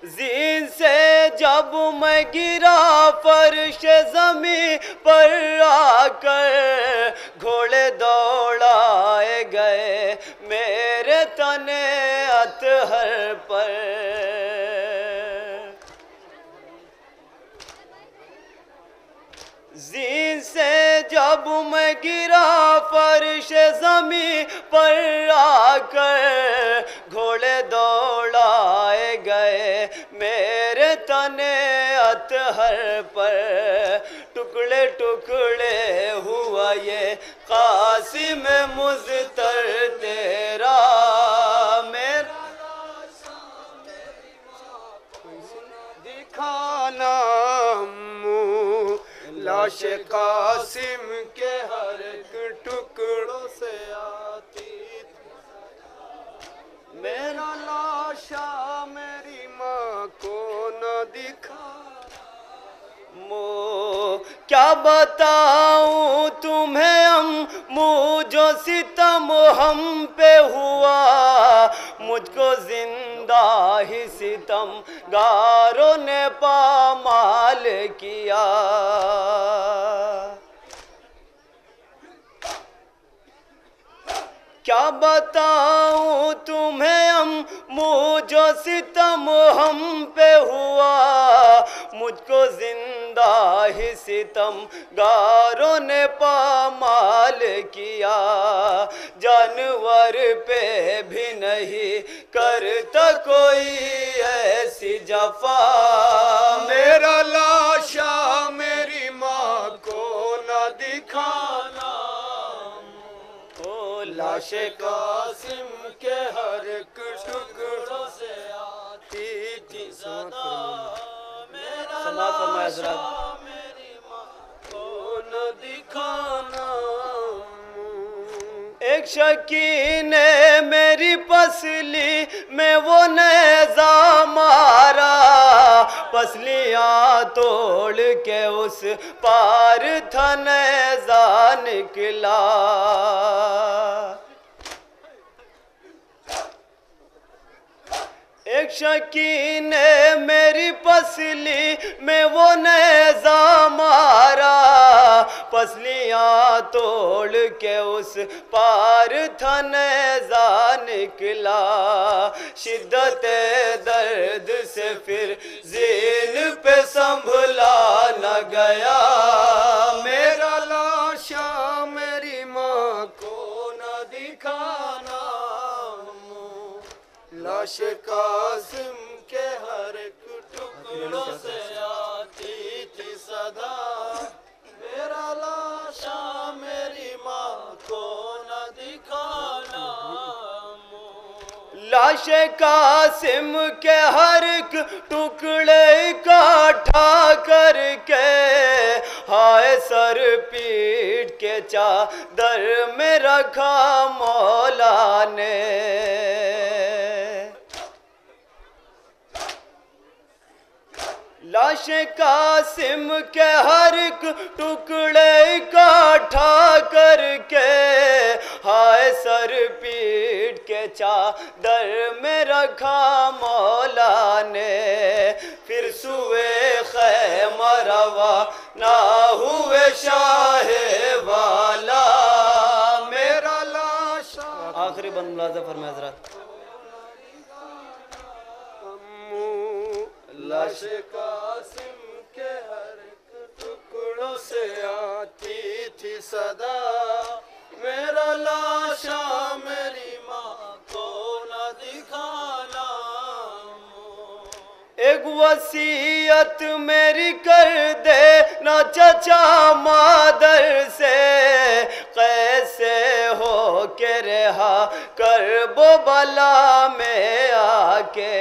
زین سے جب میں گرا فرش زمین پر آ کر گھوڑے دوڑائے گئے میرے تنے اطہر پر زین سے جب میں گرا فرش زمین پر آ کر گھوڑے دوڑائے گئے میرے تنے اطہر پر ٹکڑے ٹکڑے ہوا یہ قاسم مضطر تیرا میرا دکھانا لاش قاسم کے ہر ایک ٹکڑوں سے آتی میرا لاشا میری ماں کو نہ دکھا کیا بتاؤں تمہیں امو جو ستم ہم پہ ہوا مجھ کو زندہ ہی ستم گاروں نے پامال کیا کیا بتاؤں تمہیں امو جو ستم ہم پہ ہوا مجھ کو زندہ ہی ستم گاروں نے پامال کیا جانور پہ بھی نہیں کرتا کوئی ایسی جفا میرا لاشا میری ماں کو نہ دکھانا لاش قاسم کے ہر ایک ٹکڑوں سے آتی تھی صدا میرا لاشا میری ماں کو نہ دکھانا ایک شکی نے میری پسلی میں وہ نیزہ مارا پسلیاں توڑ کے اس پار تھا نیزہ نکلا ایک شکی نے میری پسلی میں وہ نیزہ مارا پسلیاں توڑ کے اس پار تھا نیزہ نکلا شدت درد سے پھر زین پہ سنبھلا نہ گیا میرا لاشا میری ماں کو نہ دکھانا لاش قاسم کے ہر ایک ٹکڑوں سے آتی تھی صدا میرا لاشا میری ماں کو نہ دکھانا لاش قاسم کے ہر ایک ٹکڑے اکٹھا کر کے ہائے سر پیٹ کے چادر میں رکھا مولا نے لاش قاسم کے ہر ایک ٹکڑے اکٹھا کر کے ہائے سر پیٹ کے چادر میں رکھا مولا نے پھر سوئے خیمہ روانہ ہوئے شاہ والا میرا لاشا آخری بند ملازم فرمائے حضرات لاش قاسم کے ہر ایک ٹکڑوں سے آتی تھی صدا میرا لاشا میری ماں کو نہ دکھانا ایک وصیت میری کر دے نہ چچا مادر سے کیسے ہو کے رہا کرب و بلا میں آ کے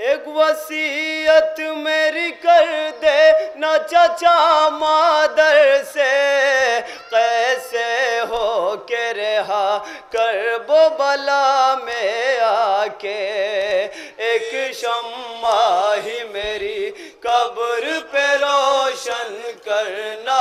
ایک وصیت میری کر دے نہ چچا مادر سے کیسے ہو کے رہا کرب و بلا میں آ کے ایک شمع ہی میری قبر پہ روشن کرنا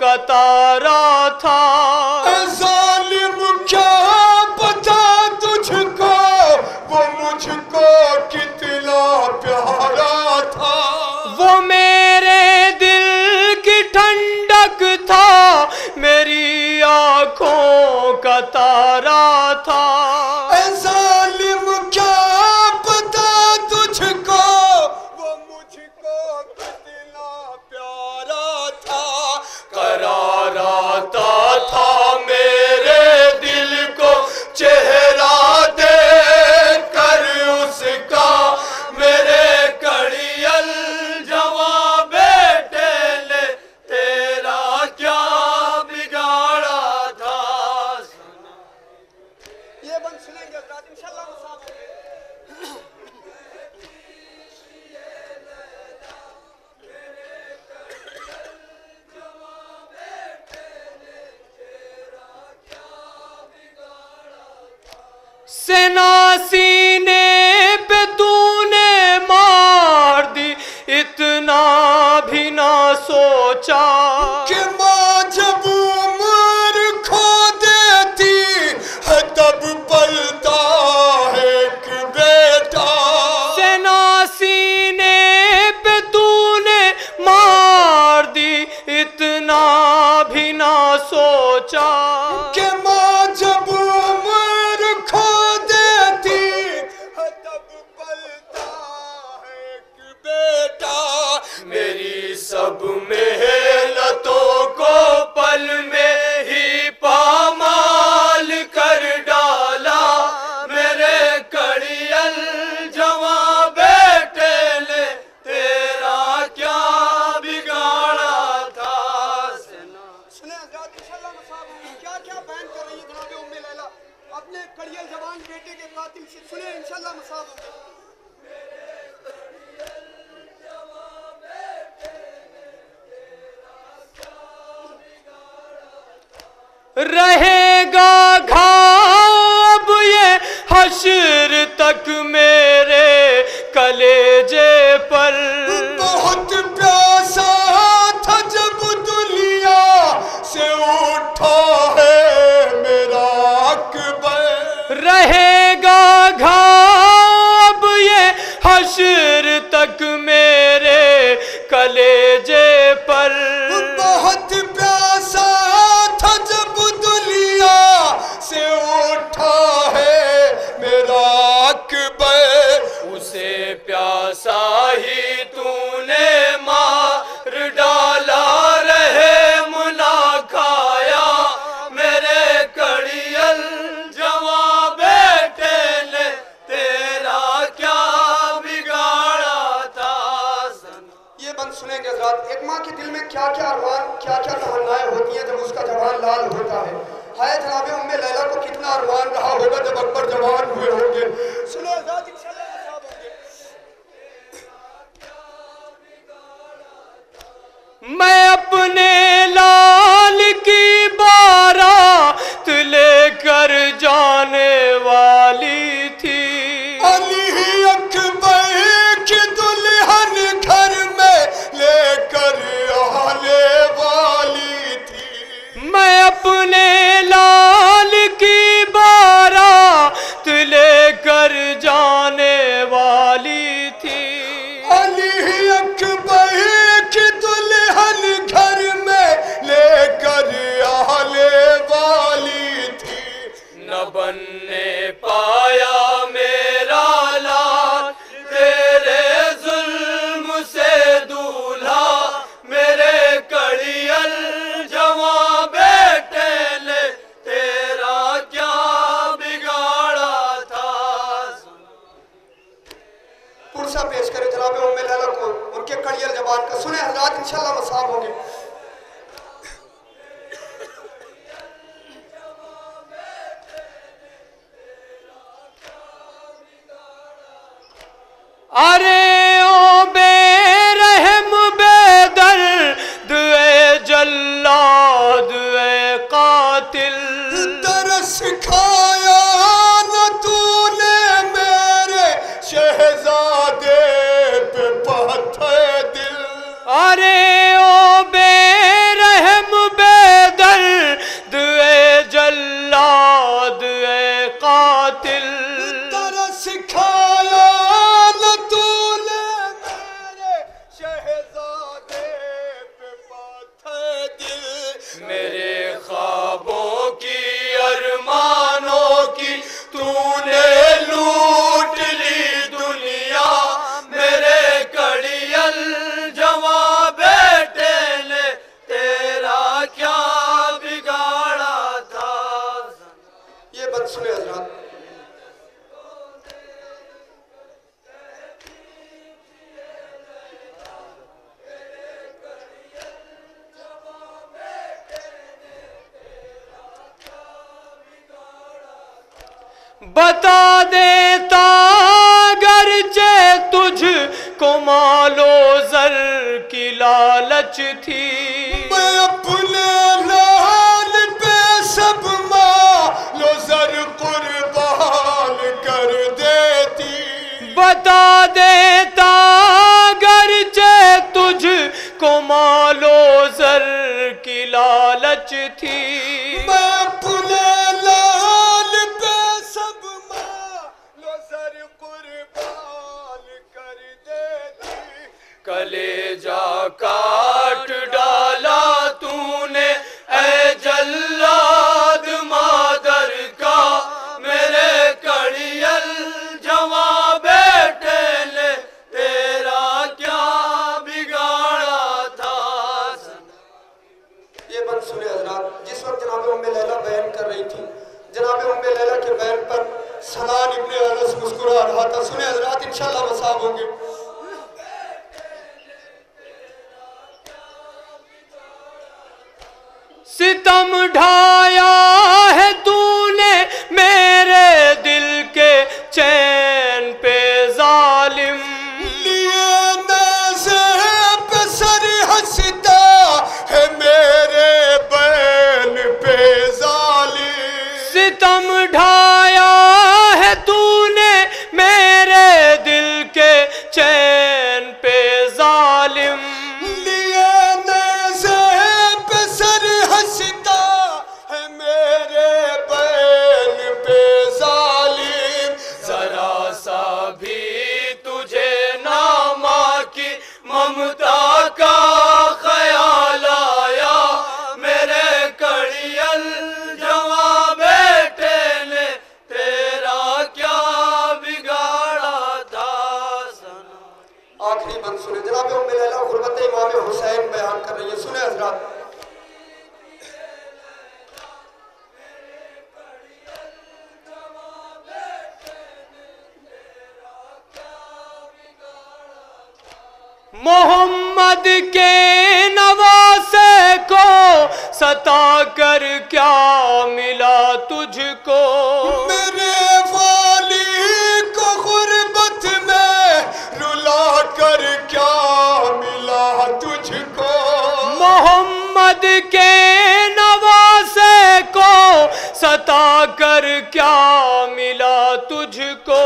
کا تارا تھا. اے ظالم کیا پتا تجھ کو وہ مجھ کو کتنا پیارا تھا. وہ میرے دل کی ٹھنڈک تھا, میری آنکھوں کا تارا تھا. اے ظالم کیا پتا تجھ کو وہ مجھ کو کتنا پیارا تھا. قرار آتا تھا میرے دل کو چہرہ دیکھ کر اس کا, میرے کڑیل جوان بیٹے نے تیرا کیا بگاڑا تھا. یہ بند سنیں گے حضرات انشاءاللہ مصاب ہوگے. سینا سینے پہ تو نے مار دی, اتنا بھی نہ سوچا کہ ماں جب عمر کھو دیتی ہے تب پلتا ہے ایک بیٹا. سینا سینے پہ تو نے مار دی, اتنا بھی نہ سوچا کہ ماں جب عمر کھو دیتی ہے تب پلتا ہے ایک بیٹا. میری سب محنتوں کو پل میں ہی پامال کر ڈالا, میرے کڑیل جوان بیٹے نے تیرا کیا بگاڑا تھا. سنیں حضرات انشاءاللہ مصاب ہوگے. کیا کیا بیان کر رہی ہے جناب ام لیلا اپنے کڑیل جوان بیٹے کے قاتل سے. سنیں انشاءاللہ مصاب ہوگے. رہے گا گھاب یہ حشر تک میرے کلیجے پر, بہت پیاسا تھا جب دنیا سے اٹھا ہے میرا اکبر. رہے گا گھاب یہ حشر تک میرے کلیجے پر. بہت پیاسا تھا جب دنیا سے اٹھا ہے میرا اکبر. اسے پیاسا ہی تو نے مار ڈالا, رحم نہ کھایا میرے کڑیل جوان بیٹے نے تیرا کیا بگاڑا تھا. یہ بند سنیں گے حضرات. ایک ماں کے دل میں کیا کیا ارمان کیا کیا تمنائیں ہوتی ہیں جب اس کا جوان لال ہوتا ہے. ہائے جناب ام لیلا کو کتنا ارمان رہا ہوگا جب اکبر جوان ہوئے ہوں گے. سنو حضرات انشاءاللہ مصاب ہوگے. میں اپنے لال کی بارات لے کر جانے والی تھی, علی اکبر کی دلہن گھر میں لے کر آنے والی تھی. میں اپنے لال کی بارات لے کر جانے والی تھی. علی اکبر کی دلہن گھر میں لے کر آنے والی تھی. نہ بننے پایا میرا لال تیرے ظلم سے دولہا, میرے کڑیل جوان بیٹے نے تیرا کیا بگاڑا تھا. پرسہ پیش کرے جناب ام لیلا کو ان کے کڑیل جوان کا. سنیں حضرات انشاءاللہ مصاب ہوگے. ارے او بے رحم بے درد اے جلاد اے قاتل, ترس کھایا نہ تو نے میرے شہزادے پہ پتھر دل. ارے او بے رحم میرے خوابوں کی ارمانوں کی تو نے لوٹ لی دنیا، میرے کڑیل جواں بیٹے نے تیرا کیا بگاڑا تھا۔ یہ بات سنے حضرات، بتا دیتا گرچہ تجھ کو مال و زر کی لالچ تھی، میں اپنے لال پہ سب مال و زر قربان کر دیتی۔ بتا دیتا گرچہ تجھ کو مال و زر کی لالچ تھی، میں اپنے لال پہ سب مال و زر قربان کر دیتی۔ کلیجا کاٹ ڈالا تو نے اے جلاد مادر کا، میرے کڑیل جواں بیٹے نے تیرا کیا بگاڑا تھا۔ یہ بات سنے حضرات، جس وقت جناب ام لیلہ بیان کر رہی تھی، جناب ام لیلہ کے بیان پر سنان ابن انس مسکرا رہا تھا۔ سنے حضرات، انشاءاللہ مصاب ہوں گے۔ ستم ڈھایا ہے تو نے میرے دل کے چین پہ ظالم، لیے نیزے پہ سر ہنستا ہے میرے بین پہ ظالم۔ ستم ڈھایا ہے تو نے میرے دل کے چین پہ ظالم، لیے نیزے پہ سر ہنستا ہے میرے بین پہ ظالم۔ ذرا سا بھی تجھے نامہ کی ممتا کا خیال آیا، میرے کڑیل جواں بیٹے نے تیرا کیا بگاڑا تھا۔ آخری بند سنے، جناب ام لیلہ غربت امام حسین بیان کر رہی ہے۔ سنے حضرات، محمد کے نواسے کو ستا کر کیا ملا تجھ کو، میرے والی کو غربت میں رلا کر کیا ملا تجھ کو۔ محمد کے نواسے کو ستا کر کیا ملا تجھ کو،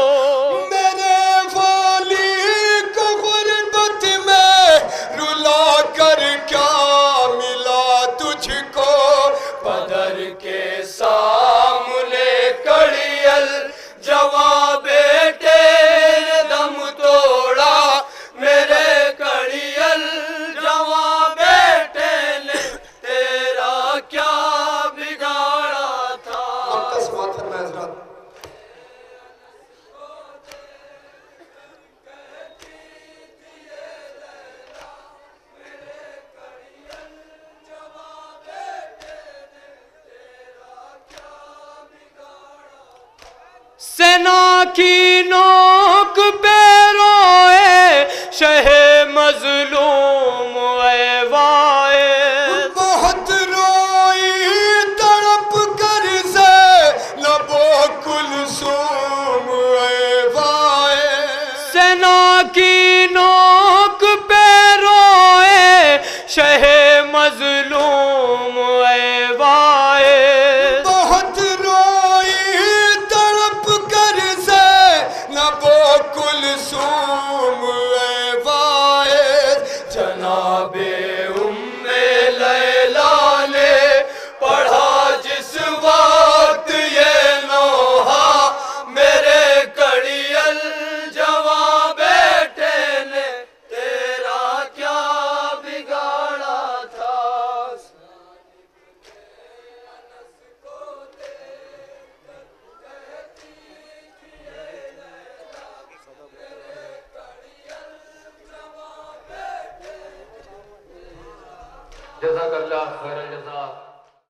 میرے والی کو غربت میں رلا کر کیا ملا تجھ کو۔ بدر کے سامنے کڑیل جواں بیٹے نے دم توڑا، میرے کڑیل جواں بیٹے نے تیرا کیا بگاڑا تھا۔ مقدس بات فرمائے حضرات۔ سنا کی نوک پہ روئے شہ مظلوم اے واعظ، بہت روئی تڑپ کر زینب و کلثوم اے واعظ۔ سنا کی نوک پہ روئے شہ مظلوم اے واعظ، بہت روئی تڑپ کر زینب و کلثوم اے واعظ۔ جزاک اللہ خیر الجزا.